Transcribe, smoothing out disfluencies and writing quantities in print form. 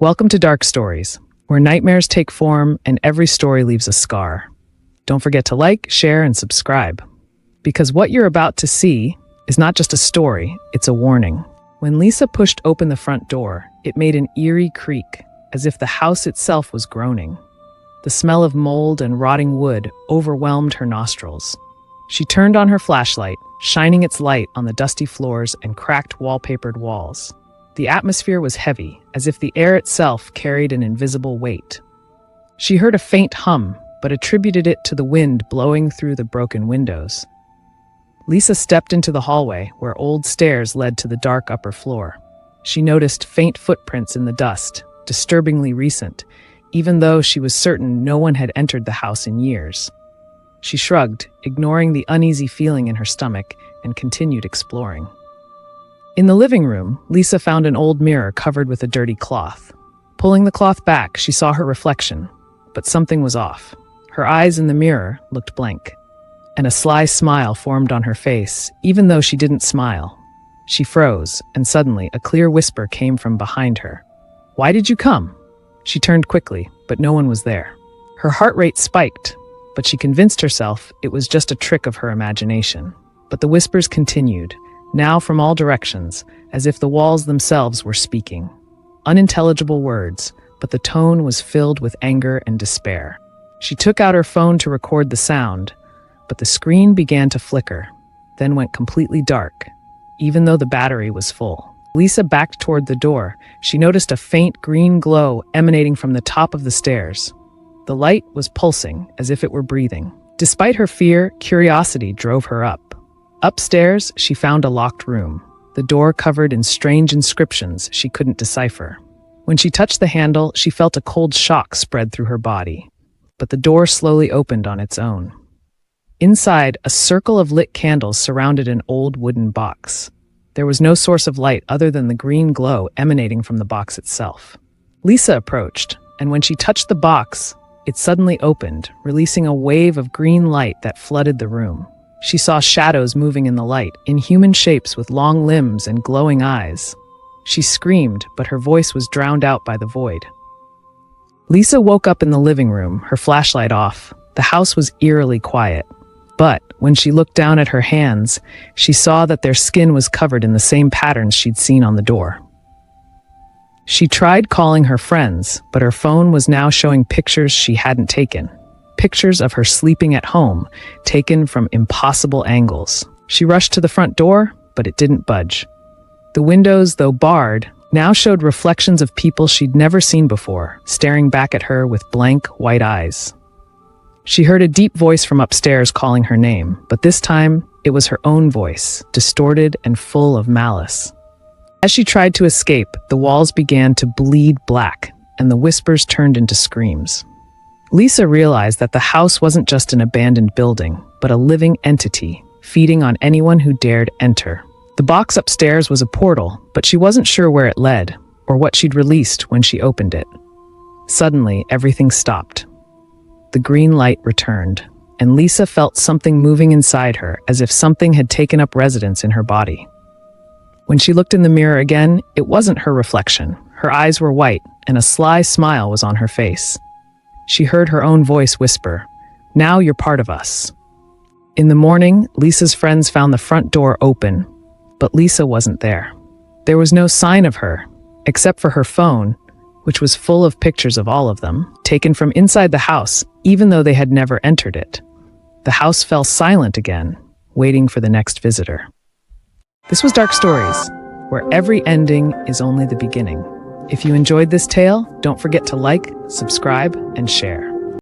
Welcome to Dark Stories, where nightmares take form and every story leaves a scar. Don't forget to like, share, and subscribe. Because what you're about to see is not just a story, it's a warning. When Lisa pushed open the front door, it made an eerie creak, as if the house itself was groaning. The smell of mold and rotting wood overwhelmed her nostrils. She turned on her flashlight, shining its light on the dusty floors and cracked wallpapered walls. The atmosphere was heavy, as if the air itself carried an invisible weight. She heard a faint hum, but attributed it to the wind blowing through the broken windows. Lisa stepped into the hallway, where old stairs led to the dark upper floor. She noticed faint footprints in the dust, disturbingly recent, even though she was certain no one had entered the house in years. She shrugged, ignoring the uneasy feeling in her stomach, and continued exploring. In the living room, Lisa found an old mirror covered with a dirty cloth. Pulling the cloth back, she saw her reflection, but something was off. Her eyes in the mirror looked blank, and a sly smile formed on her face, even though she didn't smile. She froze, and suddenly a clear whisper came from behind her. "Why did you come?" She turned quickly, but no one was there. Her heart rate spiked, but she convinced herself it was just a trick of her imagination. But the whispers continued, now from all directions, as if the walls themselves were speaking. Unintelligible words, but the tone was filled with anger and despair. She took out her phone to record the sound, but the screen began to flicker, then went completely dark, even though the battery was full. Lisa backed toward the door. She noticed a faint green glow emanating from the top of the stairs. The light was pulsing, as if it were breathing. Despite her fear, curiosity drove her up. Upstairs, she found a locked room, the door covered in strange inscriptions she couldn't decipher. When she touched the handle, she felt a cold shock spread through her body, but the door slowly opened on its own. Inside, a circle of lit candles surrounded an old wooden box. There was no source of light other than the green glow emanating from the box itself. Lisa approached, and when she touched the box, it suddenly opened, releasing a wave of green light that flooded the room. She saw shadows moving in the light, in human shapes with long limbs and glowing eyes. She screamed, but her voice was drowned out by the void. Lisa woke up in the living room, her flashlight off. The house was eerily quiet. But when she looked down at her hands, she saw that their skin was covered in the same patterns she'd seen on the door. She tried calling her friends, but her phone was now showing pictures she hadn't taken. Pictures of her sleeping at home, taken from impossible angles. She rushed to the front door, but it didn't budge. The windows, though barred, now showed reflections of people she'd never seen before, staring back at her with blank, white eyes. She heard a deep voice from upstairs calling her name, but this time it was her own voice, distorted and full of malice. As she tried to escape, the walls began to bleed black, and the whispers turned into screams. Lisa realized that the house wasn't just an abandoned building, but a living entity, feeding on anyone who dared enter. The box upstairs was a portal, but she wasn't sure where it led, or what she'd released when she opened it. Suddenly, everything stopped. The green light returned, and Lisa felt something moving inside her, as if something had taken up residence in her body. When she looked in the mirror again, it wasn't her reflection. Her eyes were white, and a sly smile was on her face. She heard her own voice whisper, "Now you're part of us." In the morning, Lisa's friends found the front door open, but Lisa wasn't there. There was no sign of her, except for her phone, which was full of pictures of all of them, taken from inside the house, even though they had never entered it. The house fell silent again, waiting for the next visitor. This was Dark Stories, where every ending is only the beginning. If you enjoyed this tale, don't forget to like, subscribe, and share.